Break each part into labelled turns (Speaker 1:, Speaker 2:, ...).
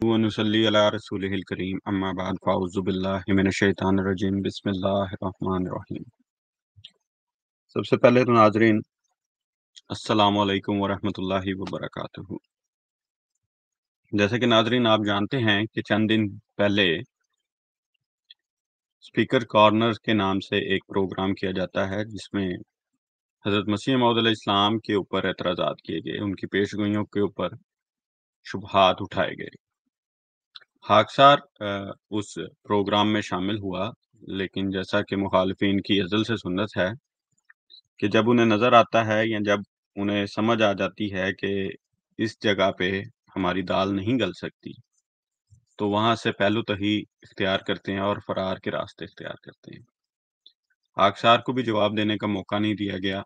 Speaker 1: ونصلي على رسوله الكريم اما بعد فاعوذ باللہ من الشیطان الرجیم بسم اللہ الرحمن الرحیم۔ سب سے پہلے تو ناظرین السلام علیکم ورحمۃ اللہ وبرکاتہ۔ جیسے کہ ناظرین آپ جانتے ہیں کہ چند دن پہلے اسپیکر کارنر کے نام سے ایک پروگرام کیا جاتا ہے جس میں حضرت مسیح موعود علیہ السلام کے اوپر اعتراضات کیے گئے، ان کی پیشگوئیوں کے اوپر شبہات اٹھائے گئے۔ خاکسار اس پروگرام میں شامل ہوا، لیکن جیسا کہ مخالفین کی ازل سے سنت ہے کہ جب انہیں نظر آتا ہے یا جب انہیں سمجھ آ جاتی ہے کہ اس جگہ پہ ہماری دال نہیں گل سکتی تو وہاں سے پہلو تہی اختیار کرتے ہیں اور فرار کے راستے اختیار کرتے ہیں۔ خاکسار کو بھی جواب دینے کا موقع نہیں دیا گیا۔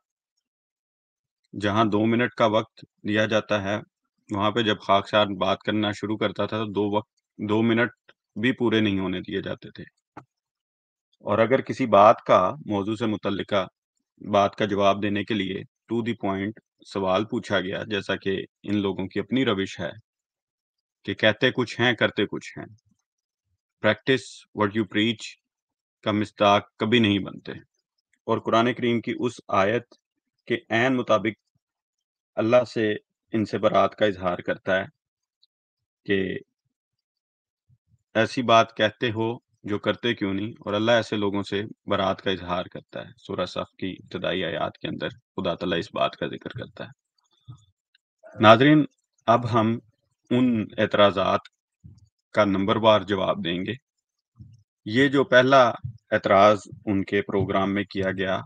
Speaker 1: جہاں 2 منٹ کا وقت دیا جاتا ہے وہاں پہ جب خاکسار بات کرنا شروع کرتا تھا تو 2 منٹ بھی پورے نہیں ہونے دیے جاتے تھے، اور اگر کسی بات کا موضوع سے متعلقہ بات کا جواب دینے کے لیے ٹو دی پوائنٹ سوال پوچھا گیا، جیسا کہ ان لوگوں کی اپنی روش ہے کہ کہتے کچھ ہیں کرتے کچھ ہیں، پریکٹس what you preach کا مصداق کبھی نہیں بنتے، اور قرآن کریم کی اس آیت کے عین مطابق اللہ سے ان سے برات کا اظہار کرتا ہے کہ ایسی بات کہتے ہو جو کرتے کیوں نہیں، اور اللہ ایسے لوگوں سے برات کا اظہار کرتا ہے۔ سورہ صف کی ابتدائی آیات کے اندر خدا تعالیٰ اس بات کا ذکر کرتا ہے۔ ناظرین اب ہم ان اعتراضات کا نمبر وار جواب دیں گے۔ یہ جو پہلا اعتراض ان کے پروگرام میں کیا گیا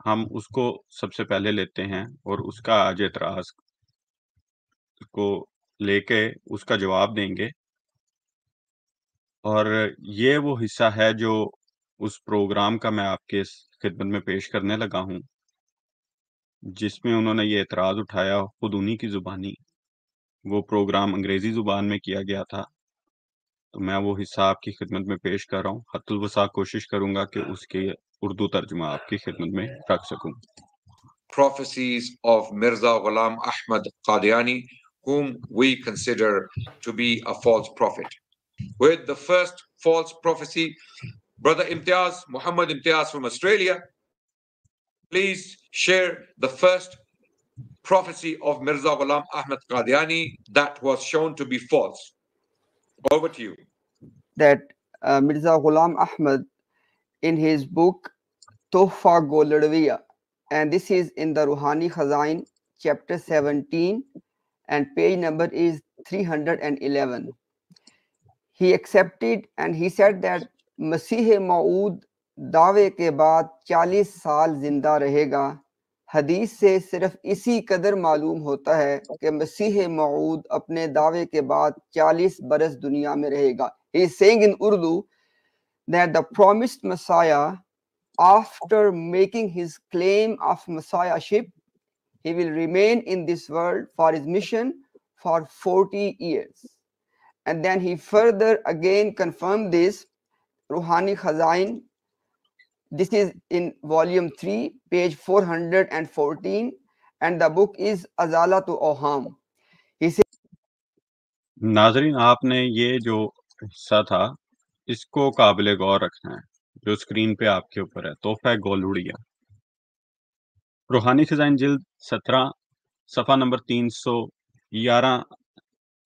Speaker 1: ہم اس کو سب سے پہلے لیتے ہیں، اور اس کا آج اعتراض کو لے کے اس کا جواب دیں گے، اور یہ وہ حصہ ہے جو اس پروگرام کا میں آپ کے خدمت میں پیش کرنے لگا ہوں جس میں انہوں نے یہ اعتراض اٹھایا خود انہی کی زبانی۔ وہ پروگرام انگریزی زبان میں کیا گیا تھا، تو میں وہ حصہ آپ کی خدمت میں پیش کر رہا ہوں۔ حد الوسع کوشش کروں گا کہ اس کے اردو ترجمہ آپ کی خدمت میں رکھ سکوں۔
Speaker 2: Prophecies of Mirza Ghulam Ahmad Qadiani, whom we consider to be a false prophet. With the first false prophecy, Brother Imtiaz, Muhammad Imtiaz from Australia, please share the first prophecy of Mirza Ghulam Ahmad Qadiani that was shown to be false. Over to you.
Speaker 3: That Mirza Ghulam Ahmad in his book Tohfa Goladwiya, and this is in the Ruhani Khazain chapter 17 and page number is 311. He accepted and he said that مسیح موعود دعوے کے بعد 40 سال زندہ رہے گا۔ حدیث سے صرف اسی قدر معلوم ہوتا ہے کہ مسیح موعود اپنے دعوے کے بعد 40 برس دنیا میں رہے گا۔ He is saying in Urdu that the promised Messiah, after making his claim of messiahship, he will remain in this world for his mission for 40 years. And then he further again confirmed this, Ruhani Khazain. This is in volume 3, page 414, and the book is Azalatu Oham. He said,
Speaker 1: ناظرین آپ نے یہ جو حصہ تھا اس کو قابل غور رکھنا ہے جو اسکرین پہ آپ کے اوپر ہے، تحفہ گولوڑیا، روحانی خزائن جلد 17 صفحہ نمبر 311۔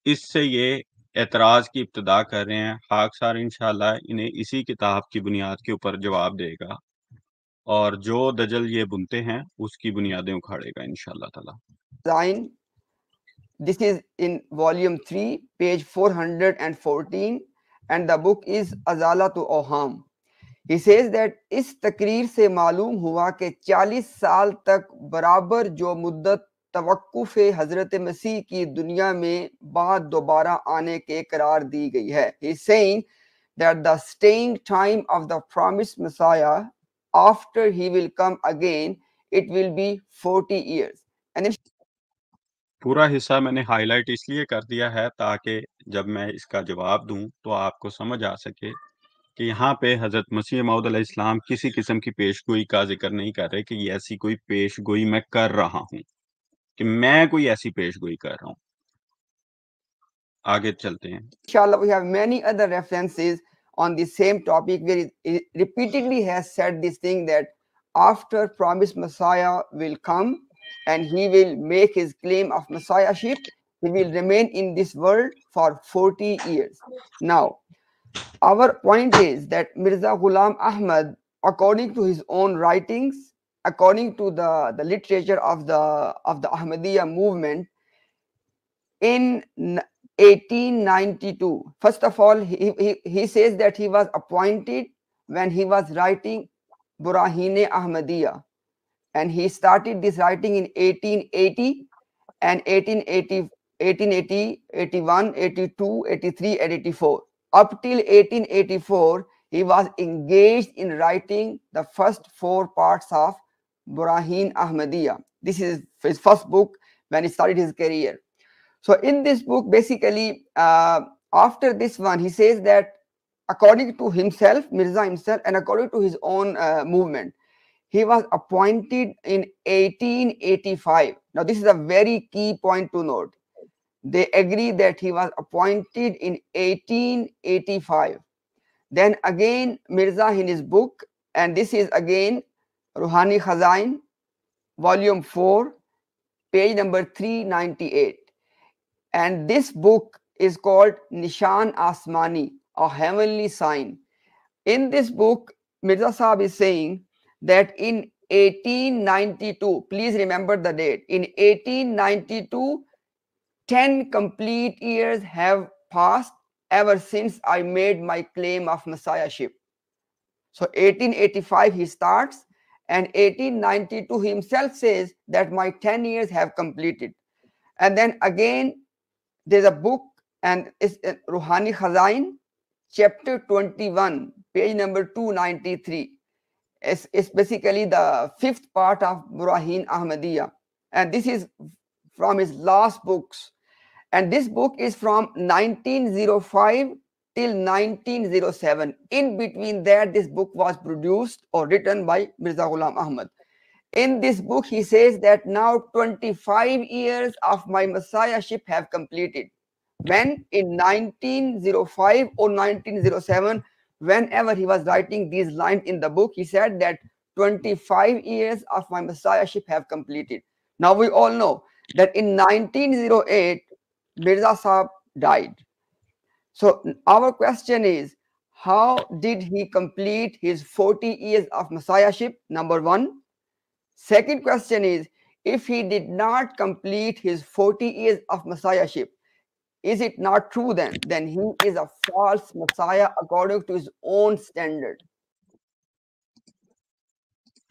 Speaker 1: اس سے یہ اعتراض کی ابتدا کر رہے ہیں۔ خاکسار انشاءاللہ انہیں اسی کتاب کی بنیاد کے اوپر جواب دے گا، اور جو دجل یہ بنتے ہیں اس کی بنیادیں اکھاڑے گا انشاءاللہ تعالی۔
Speaker 3: This is in volume 3, page 414, and the book is Azalatu Oham. He says that اس تقریر سے معلوم ہوا کہ 40 سال تک برابر جو مدت توقف حضرت مسیح کی دنیا میں بعد دوبارہ آنے کے قرار دی گئی ہے۔ He is saying that the staying time of the promised Messiah after he will come again, it will be 40 years. And then
Speaker 1: پورا حصہ میں نے ہائی لائٹ اس لیے کر دیا ہے تاکہ جب میں اس کا جواب دوں تو آپ کو سمجھ آ سکے کہ یہاں پہ حضرت مسیح موعود علیہ السلام کسی قسم کی پیش گوئی کا ذکر نہیں کر رہے کہ یہ ایسی کوئی پیش گوئی میں کر رہا ہوں، کہ میں کوئی ایسی پیش گوئی کر رہا ہوں۔ آگے چلتے ہیں.
Speaker 3: Inshallah, we have many other references on the same topic where it repeatedly has said this thing that after promised Messiah will come and he will make his claim of Messiahship, he will remain in this world for 40 years. Now, our point is that Mirza Ghulam Ahmad, according to his own writings, according to the literature of the Ahmadiyya movement, in 1892, first of all, he says that he was appointed when he was writing Burahine Ahmadiyya, and he started this writing in 1880 and 1880, 81, 82, 83 and 84. Up till 1884, he was engaged in writing the first 4 parts of Burahine Ahmadiyya. This is his first book when he started his career. So in this book, basically, after this one, he says that according to himself, Mirza himself, and according to his own movement, he was appointed in 1885. Now, this is a very key point to note. They agree that he was appointed in 1885. Then again, Mirza in his book, and this is again Ruhani Khazain, volume 4, page number 398. And this book is called Nishan Asmani, a heavenly sign. In this book, Mirza Sahib is saying that in 1892, please remember the date, in 1892, 10 complete years have passed ever since I made my claim of Messiahship. So 1885 he starts, and 1892 he himself says that my 10 years have completed. And then again, there's a book, and it's Ruhani Khazain, chapter 21, page number 293. It's basically the 5th part of Burahine Ahmadiyya. And this is from his last books. And this book is from 1905 till 1907. In between that, this book was produced or written by Mirza Ghulam Ahmad. In this book, he says that now 25 years of my messiahship have completed. When in 1905 or 1907, whenever he was writing these lines in the book, he said that 25 years of my messiahship have completed. Now we all know that in 1908, Mirza Sahib died. So our question is, how did he complete his 40 years of messiahship? Number one. Second question is, if he did not complete his 40 years of messiahship, is it not true then he is a false messiah according to his own standard?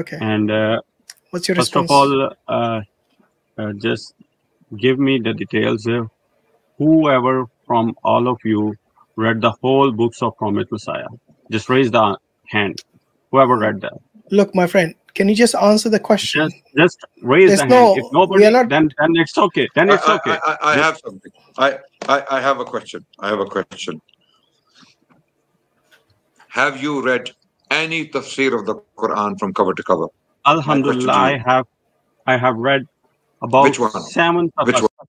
Speaker 4: Okay.
Speaker 1: And
Speaker 4: What's your
Speaker 1: first
Speaker 4: response?
Speaker 1: of all, just give me the details. Whoever from all of you read the whole books of Promised Messiah, just raise the hand. Whoever read that.
Speaker 4: Look, my friend, can you just answer the question?
Speaker 1: Just raise
Speaker 4: There's
Speaker 1: the
Speaker 4: no-
Speaker 1: hand. If nobody,
Speaker 4: we are not-
Speaker 1: then it's okay. Then it's okay.
Speaker 2: I have something. I have a question. I have a question. Have you read any tafsir of the Quran from cover to cover?
Speaker 1: Alhamdulillah, I have read about
Speaker 2: Which one?
Speaker 1: 7
Speaker 2: Which one?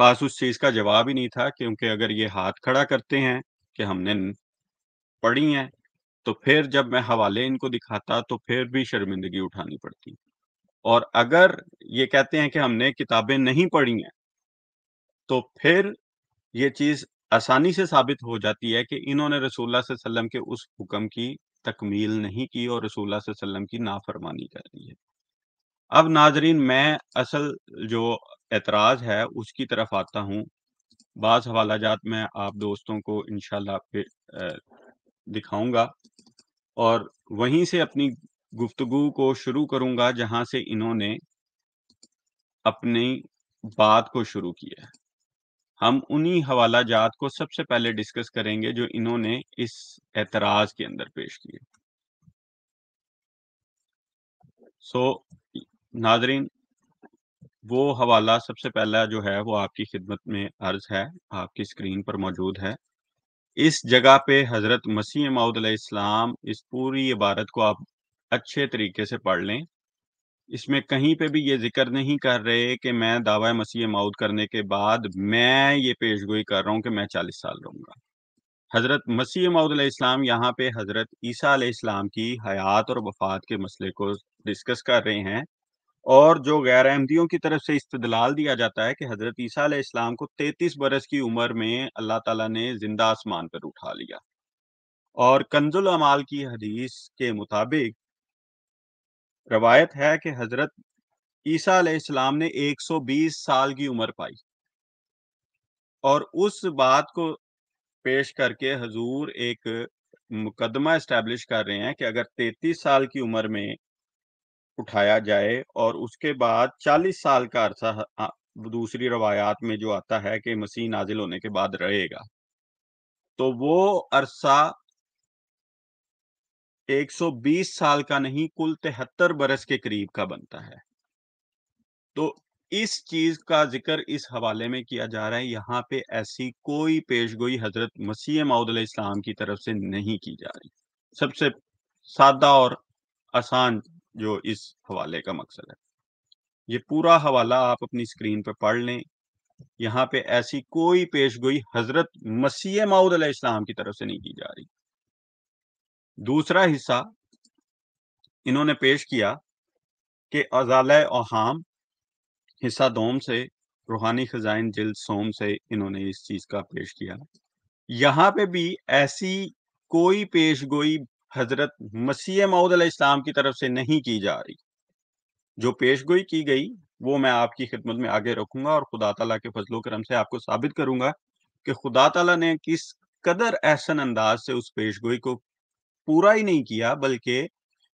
Speaker 1: پاس اس چیز کا جواب ہی نہیں تھا، کیونکہ اگر یہ ہاتھ کھڑا کرتے ہیں کہ ہم نے پڑھی ہیں تو پھر جب میں حوالے ان کو دکھاتا تو پھر بھی شرمندگی اٹھانی پڑتی، اور اگر یہ کہتے ہیں کہ ہم نے کتابیں نہیں پڑھی ہیں تو پھر یہ چیز آسانی سے ثابت ہو جاتی ہے کہ انہوں نے رسول اللہ صلی اللہ علیہ وسلم کے اس حکم کی تکمیل نہیں کی اور رسول اللہ صلی اللہ علیہ وسلم کی نافرمانی کر دی ہے۔ اب ناظرین، میں اصل جو اعتراض ہے اس کی طرف آتا ہوں۔ بعض حوالہ جات میں آپ دوستوں کو انشاءاللہ دکھاؤں گا، اور وہیں سے اپنی گفتگو کو شروع کروں گا جہاں سے انہوں نے اپنی بات کو شروع کیا ہے۔ ہم انہی حوالہ جات کو سب سے پہلے ڈسکس کریں گے جو انہوں نے اس اعتراض کے اندر پیش کیے۔ ناظرین، وہ حوالہ سب سے پہلا جو ہے وہ آپ کی خدمت میں عرض ہے، آپ کی اسکرین پر موجود ہے۔ اس جگہ پہ حضرت مسیح موعود علیہ السلام اس پوری عبارت کو آپ اچھے طریقے سے پڑھ لیں۔ اس میں کہیں پہ بھی یہ ذکر نہیں کر رہے کہ میں دعوی مسیح موعود کرنے کے بعد میں یہ پیش گوئی کر رہا ہوں کہ میں 40 سال رہوں گا۔ حضرت مسیح موعود علیہ السلام یہاں پہ حضرت عیسیٰ علیہ السلام کی حیات اور وفات کے مسئلے کو ڈسکس کر رہے ہیں، اور جو غیر احمدیوں کی طرف سے استدلال دیا جاتا ہے کہ حضرت عیسیٰ علیہ السلام کو 33 برس کی عمر میں اللہ تعالیٰ نے زندہ آسمان پر اٹھا لیا، اور کنز الاعمال کی حدیث کے مطابق روایت ہے کہ حضرت عیسیٰ علیہ السلام نے 120 سال کی عمر پائی، اور اس بات کو پیش کر کے حضور ایک مقدمہ اسٹیبلش کر رہے ہیں کہ اگر 33 سال کی عمر میں اٹھایا جائے اور اس کے بعد 40 سال کا عرصہ دوسری روایات میں جو آتا ہے کہ مسیح نازل ہونے کے بعد رہے گا، تو وہ عرصہ 120 سال کا نہیں، کل 73 برس کے قریب کا بنتا ہے۔ تو اس چیز کا ذکر اس حوالے میں کیا جا رہا ہے، یہاں پہ ایسی کوئی پیش گوئی حضرت مسیح موعود علیہ السلام کی طرف سے نہیں کی جا رہی۔ سب سے سادہ اور آسان جو اس حوالے کا مقصد ہے، یہ پورا حوالہ آپ اپنی اسکرین پہ پڑھ لیں۔ یہاں پہ ایسی کوئی پیش گوئی حضرت مسیح موعود علیہ السلام کی طرف سے نہیں کی جا رہی۔ دوسرا حصہ انہوں نے پیش کیا کہ ازالہ اوہام حصہ دوم سے، روحانی خزائن جلد سوم سے انہوں نے اس چیز کا پیش کیا۔ یہاں پہ بھی ایسی کوئی پیش گوئی حضرت مسیح موعود علیہ السلام کی طرف سے نہیں کی جا رہی۔ جو پیش گوئی کی گئی وہ میں آپ کی خدمت میں آگے رکھوں گا، اور خدا تعالیٰ کے فضل و کرم سے آپ کو ثابت کروں گا کہ خدا تعالیٰ نے کس قدر احسن انداز سے اس پیش گوئی کو پورا ہی نہیں کیا، بلکہ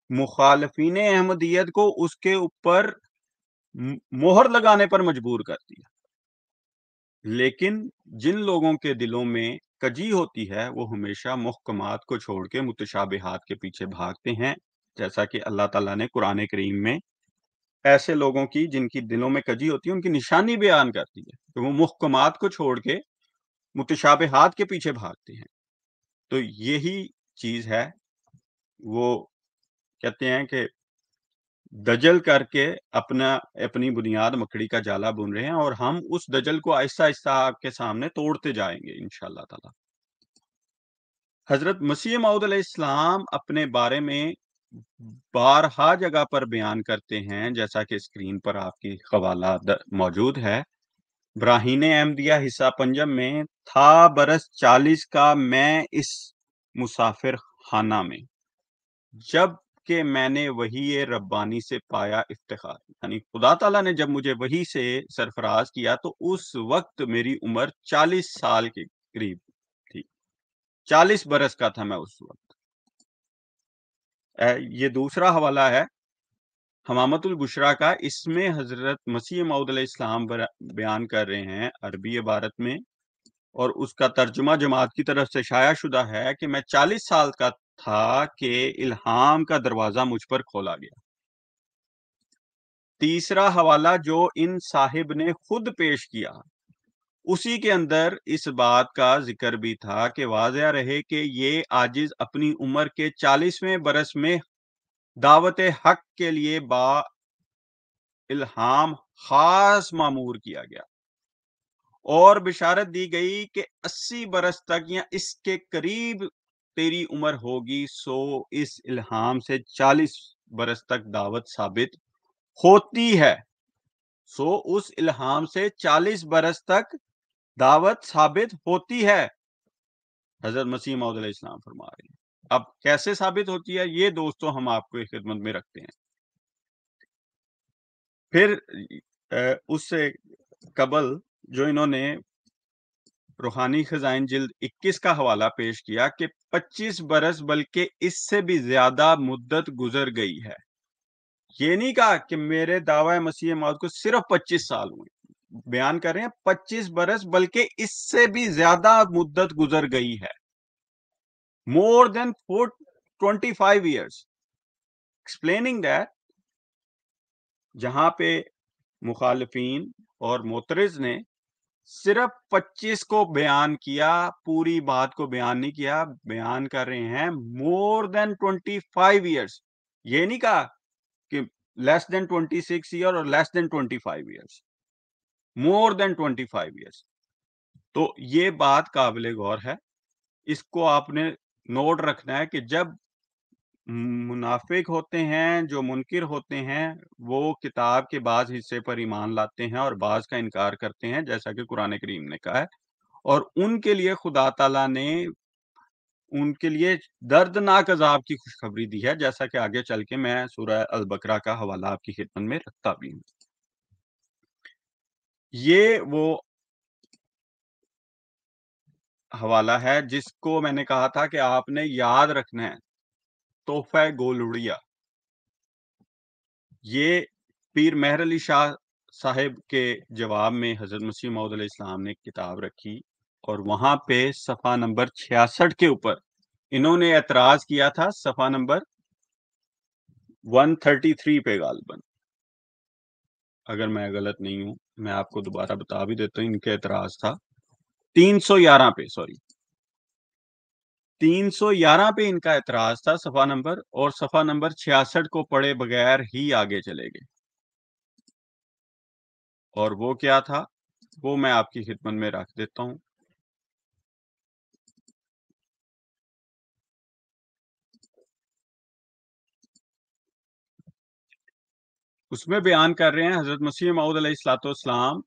Speaker 1: مخالفین احمدیت کو اس کے اوپر مہر لگانے پر مجبور کر دیا۔ لیکن جن لوگوں کے دلوں میں کجی ہوتی ہے وہ ہمیشہ محکمات کو چھوڑ کے متشابہات کے پیچھے بھاگتے ہیں، جیسا کہ اللہ تعالیٰ نے قرآن کریم میں ایسے لوگوں کی جن کی دلوں میں کجی ہوتی ہے ان کی نشانی بیان کرتی ہے کہ وہ محکمات کو چھوڑ کے متشابہات کے پیچھے بھاگتے ہیں۔ تو یہی چیز ہے، وہ کہتے ہیں کہ دجل کر کے اپنی بنیاد مکڑی کا جالا بن رہے ہیں، اور ہم اس دجل کو آہستہ آہستہ آپ کے سامنے توڑتے جائیں گے انشاءاللہ تعالی۔ حضرت مسیح موعود علیہ السلام اپنے بارے میں بارہا جگہ پر بیان کرتے ہیں، جیسا کہ اسکرین پر آپ کی حوالہ موجود ہے۔ براہین احمدیہ حصہ پنجم میں، تھا برس 40 کا میں اس مسافر خانہ میں، جب کہ میں نے وحی ربانی سے پایا افتخار، یعنی خدا تعالیٰ نے جب مجھے وحی سے سرفراز کیا تو اس وقت میری عمر 40 سال کے قریب تھی، 40 برس کا تھا میں اس وقت۔ یہ دوسرا حوالہ ہے حمامت البشرا کا، اس میں حضرت مسیح موعود علیہ السلام بیان کر رہے ہیں عربی عبارت میں، اور اس کا ترجمہ جماعت کی طرف سے شائع شدہ ہے کہ میں 40 سال کا تھا کہ الہام کا دروازہ مجھ پر کھولا گیا۔ تیسرا حوالہ جو ان صاحب نے خود پیش کیا، اسی کے اندر اس بات کا ذکر بھی تھا کہ واضح رہے کہ یہ عاجز اپنی عمر کے 40ویں برس میں دعوت حق کے لیے با الہام خاص مامور کیا گیا، اور بشارت دی گئی کہ 80 برس تک یا اس کے قریب تیری عمر ہوگی، سو اس الہام سے 40 برس تک دعوت ثابت ہوتی ہے. سو اس الہام سے 40 برس تک دعوت ثابت ہوتی ہے. حضرت مسیح موعود علیہ السلام فرما رہے ہیں. اب کیسے ثابت ہوتی ہے یہ دوستو ہم آپ کو خدمت میں رکھتے ہیں. پھر اس سے قبل جو انہوں نے روحانی خزائن جلد 21 کا حوالہ پیش کیا کہ 25 برس بلکہ اس سے بھی زیادہ مدت گزر گئی ہے. یہ نہیں کہا کہ میرے دعوی مسیح موعود کو صرف 25 سال ہوئے، بیان کر رہے ہیں 25 برس بلکہ اس سے بھی زیادہ مدت گزر گئی ہے. more than 25 years, explaining that جہاں پہ مخالفین اور معترض نے صرف 25 کو بیان کیا، پوری بات کو بیان نہیں کیا، بیان کر رہے ہیں more than 25 years. یہ نہیں کہا کہ less than 26 year اور less than 25 years, more than 25 years. تو یہ بات قابل غور ہے. اس کو آپ نے نوٹ رکھنا ہے کہ جب منافق ہوتے ہیں، جو منکر ہوتے ہیں، وہ کتاب کے بعض حصے پر ایمان لاتے ہیں اور بعض کا انکار کرتے ہیں، جیسا کہ قرآن کریم نے کہا ہے، اور ان کے لیے خدا تعالیٰ نے ان کے لیے دردناک عذاب کی خوشخبری دی ہے، جیسا کہ آگے چل کے میں سورہ البقرہ کا حوالہ آپ کی خدمت میں رکھتا بھی ہوں. یہ وہ حوالہ ہے جس کو میں نے کہا تھا کہ آپ نے یاد رکھنا ہے، تحفہ گولڑیا. یہ پیر مہر علی شاہ صاحب کے جواب میں حضرت مسیح موعود علیہ السلام نے کتاب رکھی، اور وہاں پہ صفحہ نمبر 66 کے اوپر انہوں نے اعتراض کیا تھا، صفحہ نمبر 133 پہ غالباً، اگر میں غلط نہیں ہوں میں آپ کو دوبارہ بتا بھی دیتا ہوں. ان کے اعتراض تھا 311 پہ، 311 پہ ان کا اعتراض تھا صفحہ نمبر، اور صفحہ نمبر 66 کو پڑھے بغیر ہی آگے چلے گئے. اور وہ کیا تھا وہ میں آپ کی خدمت میں رکھ دیتا ہوں. اس میں بیان کر رہے ہیں حضرت مسیح موعود علیہ الصلوۃ والسلام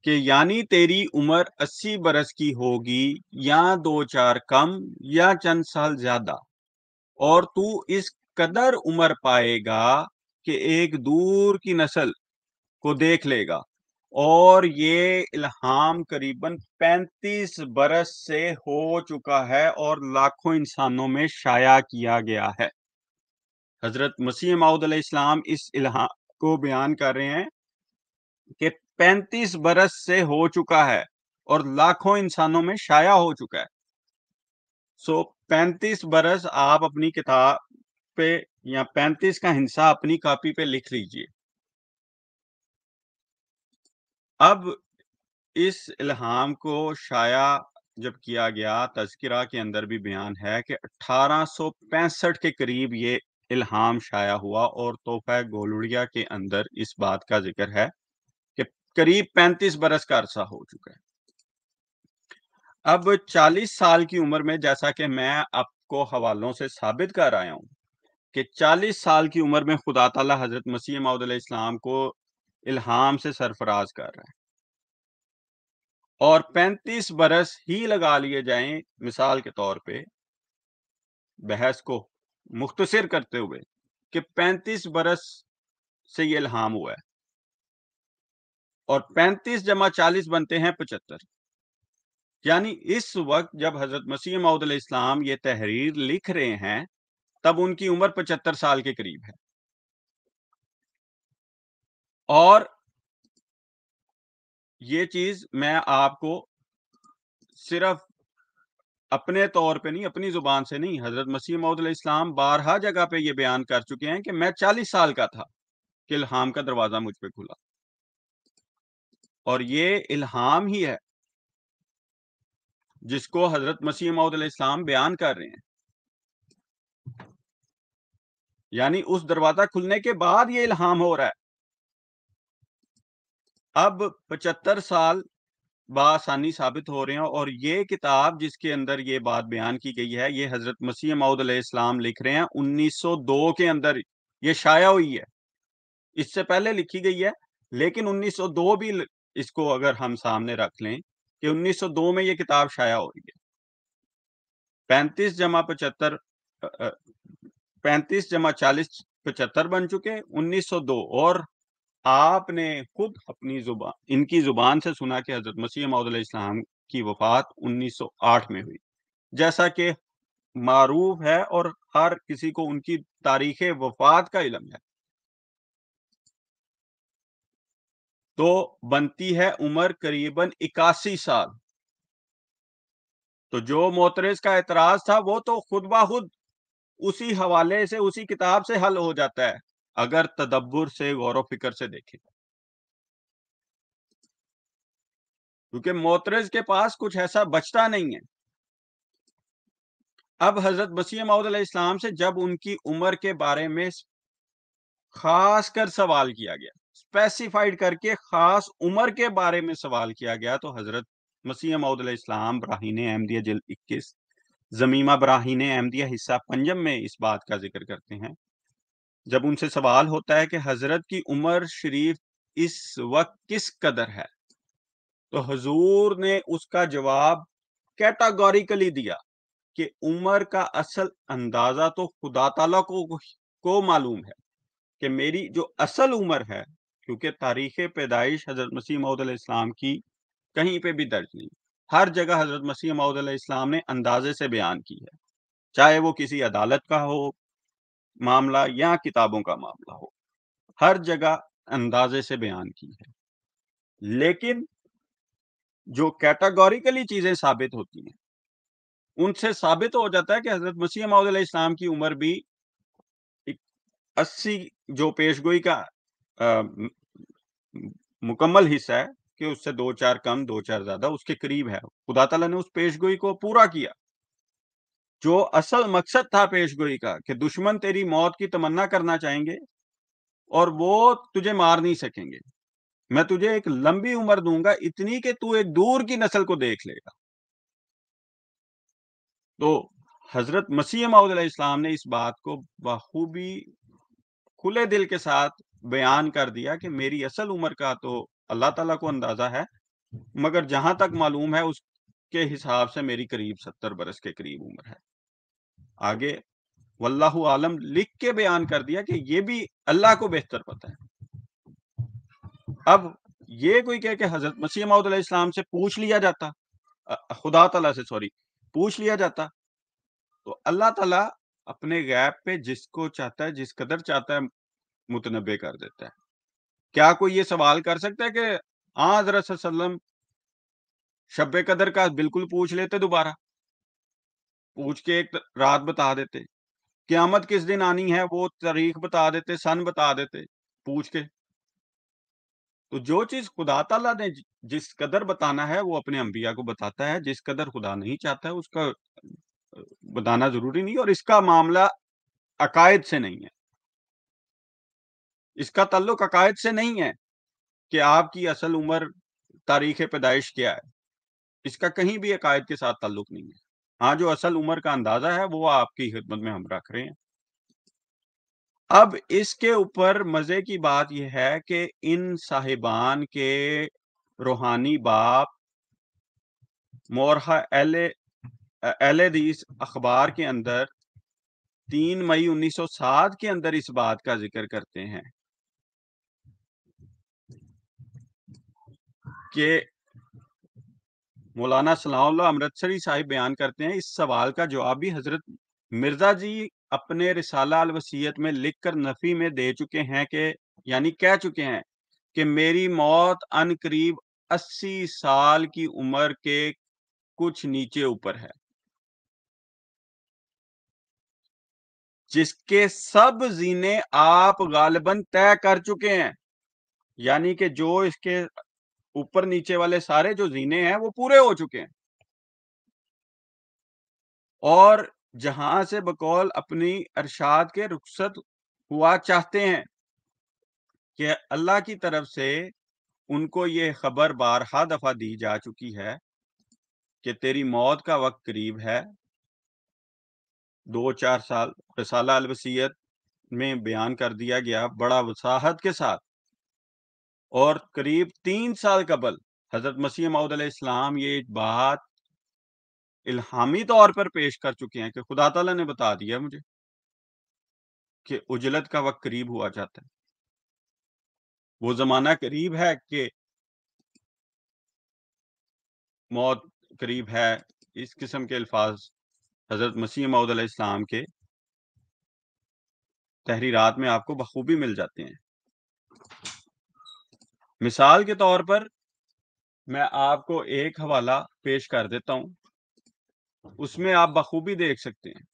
Speaker 1: کہ یعنی تیری عمر 80 برس کی ہوگی، یا 2-4 کم یا چند سال زیادہ، اور تو اس قدر عمر پائے گا کہ ایک دور کی نسل کو دیکھ لے گا. اور یہ الہام قریباً 35 برس سے ہو چکا ہے اور لاکھوں انسانوں میں شائع کیا گیا ہے. حضرت مسیح موعود علیہ السلام اس الہام کو بیان کر رہے ہیں کہ 35 برس سے ہو چکا ہے اور لاکھوں انسانوں میں شائع ہو چکا ہے. سو 35 برس آپ اپنی کتاب پہ یا 35 کا حصہ اپنی کاپی پہ لکھ لیجئے. اب اس الہام کو شائع جب کیا گیا، تذکرہ کے اندر بھی بیان ہے کہ 1865 کے قریب یہ الہام شائع ہوا، اور تحفہ گولڑیا کے اندر اس بات کا ذکر ہے کہ قریب 35 برس کا عرصہ ہو چکا ہے. اب 40 سال کی عمر میں، جیسا کہ میں آپ کو حوالوں سے ثابت کر آیا ہوں کہ 40 سال کی عمر میں خدا تعالیٰ حضرت مسیح موعود علیہ السلام کو الہام سے سرفراز کر رہا ہے، اور 35 برس ہی لگا لیے جائیں مثال کے طور پہ بحث کو مختصر کرتے ہوئے کہ 35 برس سے یہ الہام ہوا ہے، اور 35 جمع 40 بنتے ہیں 75. یعنی اس وقت جب حضرت مسیح موعود علیہ السلام یہ تحریر لکھ رہے ہیں تب ان کی عمر 75 سال کے قریب ہے. اور یہ چیز میں آپ کو صرف اپنے طور پہ نہیں، اپنی زبان سے نہیں، حضرت مسیح موعود علیہ السلام بارہا جگہ پہ یہ بیان کر چکے ہیں کہ میں 40 سال کا تھا کہ الہام کا دروازہ مجھ پہ کھلا. اور یہ الہام ہی ہے جس کو حضرت مسیح موعود علیہ السلام بیان کر رہے ہیں. یعنی اس دروازہ کھلنے کے بعد یہ الہام ہو رہا ہے. اب 75 سال بآسانی ثابت ہو رہے ہیں، اور یہ کتاب جس کے اندر یہ بات بیان کی گئی ہے، یہ حضرت مسیح موعود علیہ السلام لکھ رہے ہیں 1902 کے اندر یہ شائع ہوئی ہے، اس سے پہلے لکھی گئی ہے، لیکن 1902 بھی اس کو اگر ہم سامنے رکھ لیں کہ 1902 میں یہ کتاب شائع ہوئی ہے۔ 35 جمع 75 35 جمع 40 75 بن چکے 1902، اور آپ نے خود اپنی زبان ان کی زبان سے سنا کہ حضرت مسیح موعود علیہ السلام کی وفات 1908 میں ہوئی، جیسا کہ معروف ہے اور ہر کسی کو ان کی تاریخ وفات کا علم ہے۔ تو بنتی ہے عمر قریباً 81 سال۔ تو جو معترض کا اعتراض تھا وہ تو خود بخود اسی حوالے سے، اسی کتاب سے حل ہو جاتا ہے اگر تدبر سے، غور و فکر سے دیکھیں، کیونکہ معترض کے پاس کچھ ایسا بچتا نہیں ہے۔ اب حضرت مسیح موعود علیہ السلام سے جب ان کی عمر کے بارے میں خاص کر سوال کیا گیا، اسپیسیفائڈ کر کے خاص عمر کے بارے میں سوال کیا گیا، تو حضرت مسیح موعود علیہ السلام براہین احمدیہ جلد 21 زمیمہ براہین احمدیہ حصہ 5 میں اس بات کا ذکر کرتے ہیں۔ جب ان سے سوال ہوتا ہے کہ حضرت کی عمر شریف اس وقت کس قدر ہے، تو حضور نے اس کا جواب کیٹاگوریکلی دیا کہ عمر کا اصل اندازہ تو خدا تعالیٰ کو معلوم ہے، کہ میری جو اصل عمر ہے، کیونکہ تاریخ پیدائش حضرت مسیح موعود علیہ السلام کی کہیں پہ بھی درج نہیں، ہر جگہ حضرت مسیح موعود علیہ السلام نے اندازے سے بیان کی ہے، چاہے وہ کسی عدالت کا ہو معاملہ یا کتابوں کا معاملہ ہو، ہر جگہ اندازے سے بیان کی ہے۔ لیکن جو کیٹاگوریکلی چیزیں ثابت ہوتی ہیں ان سے ثابت ہو جاتا ہے کہ حضرت مسیح موعود علیہ السلام کی عمر بھی 80 جو پیشگوئی کا مکمل حصہ ہے کہ اس سے 2-4 کم 2-4 زیادہ اس کے قریب ہے، خدا تعالیٰ نے اس پیشگوئی کو پورا کیا۔ جو اصل مقصد تھا پیشگوئی کا کہ دشمن تیری موت کی تمنا کرنا چاہیں گے اور وہ تجھے مار نہیں سکیں گے، میں تجھے ایک لمبی عمر دوں گا اتنی کہ تو ایک دور کی نسل کو دیکھ لے گا۔ تو حضرت مسیح موعود علیہ السلام نے اس بات کو بخوبی کھلے دل کے ساتھ بیان کر دیا کہ میری اصل عمر کا تو اللہ تعالیٰ کو اندازہ ہے، مگر جہاں تک معلوم ہے اس کے حساب سے میری قریب 70 برس کے قریب عمر ہے۔ آگے واللہ عالم لکھ کے بیان کر دیا کہ یہ بھی اللہ کو بہتر پتہ ہے۔ اب یہ کوئی کہ حضرت مسیح موعود علیہ السلام سے پوچھ لیا جاتا، خدا تعالیٰ سے پوچھ لیا جاتا، تو اللہ تعالیٰ اپنے غیب پہ جس کو چاہتا ہے، جس قدر چاہتا ہے متنبع کر دیتا ہے۔ کیا کوئی یہ سوال کر سکتا ہے کہ حضرت صلی اللہ علیہ وسلم شب قدر کا بالکل پوچھ لیتے، دوبارہ پوچھ کے ایک رات بتا دیتے، قیامت کس دن آنی ہے وہ تاریخ بتا دیتے، سن بتا دیتے پوچھ کے؟ تو جو چیز خدا تعالیٰ نے جس قدر بتانا ہے وہ اپنے انبیاء کو بتاتا ہے، جس قدر خدا نہیں چاہتا ہے اس کا بتانا ضروری نہیں، اور اس کا معاملہ عقائد سے نہیں ہے، اس کا تعلق عقائد سے نہیں ہے کہ آپ کی اصل عمر تاریخ پیدائش کیا ہے، اس کا کہیں بھی عقائد کے ساتھ تعلق نہیں ہے۔ ہاں، جو اصل عمر کا اندازہ ہے وہ آپ کی خدمت میں ہم رکھ رہے ہیں۔ اب اس کے اوپر مزے کی بات یہ ہے کہ ان صاحبان کے روحانی باپ مورخہ اہل حدیث اخبار کے اندر 3 مئی 1907 کے اندر اس بات کا ذکر کرتے ہیں کہ مولانا سلام اللہ امرتسری صاحب بیان کرتے ہیں، اس سوال کا جواب بھی حضرت مرزا جی اپنے رسالہ الوصیت میں لکھ کر نفی میں دے چکے ہیں، کہ یعنی کہہ چکے ہیں کہ میری موت ان قریب 80 سال کی عمر کے کچھ نیچے اوپر ہے، جس کے سب زینے آپ غالباً طے کر چکے ہیں، یعنی کہ جو اس کے اوپر نیچے والے سارے جو زینے ہیں وہ پورے ہو چکے ہیں، اور جہاں سے بقول اپنی ارشاد کے رخصت ہوا چاہتے ہیں کہ اللہ کی طرف سے ان کو یہ خبر بارہا دفعہ دی جا چکی ہے کہ تیری موت کا وقت قریب ہے. 2-4 سال رسالہ الوصیت میں بیان کر دیا گیا بڑا وضاحت کے ساتھ. اور قریب 3 سال قبل حضرت مسیح موعود علیہ السلام یہ بات الہامی طور پر پیش کر چکے ہیں کہ خدا تعالیٰ نے بتا دیا مجھے کہ اجلت کا وقت قریب ہوا جاتا ہے. وہ زمانہ قریب ہے کہ موت قریب ہے. اس قسم کے الفاظ حضرت مسیح موعود علیہ السلام کے تحریرات میں آپ کو بخوبی مل جاتے ہیں. مثال کے طور پر میں آپ کو ایک حوالہ پیش کر دیتا ہوں، اس میں آپ بخوبی دیکھ سکتے ہیں.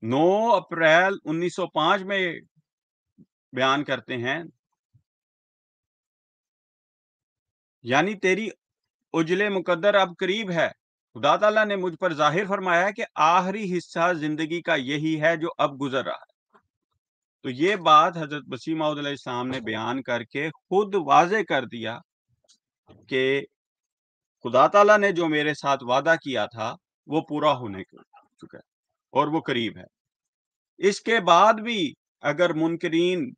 Speaker 1: 9 اپریل 1905 میں بیان کرتے ہیں، یعنی تیری اجل مقدر اب قریب ہے. خدا تعالیٰ نے مجھ پر ظاہر فرمایا کہ آخری حصہ زندگی کا یہی ہے جو اب گزر رہا ہے. تو یہ بات حضرت مسیح موعود علیہ السلام نے بیان کر کے خود واضح کر دیا کہ خدا تعالیٰ نے جو میرے ساتھ وعدہ کیا تھا وہ پورا ہونے چکا ہے اور وہ قریب ہے. اس کے بعد بھی اگر منکرین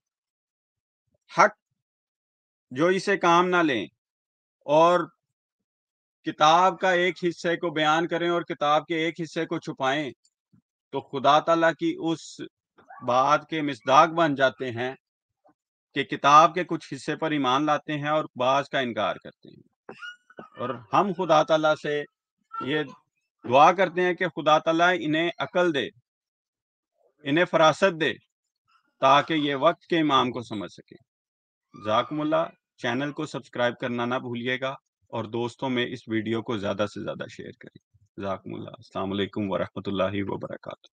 Speaker 1: حق جو اسے کام نہ لیں اور کتاب کا ایک حصے کو بیان کریں اور کتاب کے ایک حصے کو چھپائیں، تو خدا تعالیٰ کی اس بات کے مصداق بن جاتے ہیں کہ کتاب کے کچھ حصے پر ایمان لاتے ہیں اور بعض کا انکار کرتے ہیں. اور ہم خدا تعالیٰ سے یہ دعا کرتے ہیں کہ خدا تعالیٰ انہیں عقل دے، انہیں فراست دے، تاکہ یہ وقت کے امام کو سمجھ سکیں. جزاکم اللہ. چینل کو سبسکرائب کرنا نہ بھولیے گا اور دوستوں میں اس ویڈیو کو زیادہ سے زیادہ شیئر کریں. جزاکم اللہ. السلام علیکم ورحمۃ اللہ وبرکاتہ.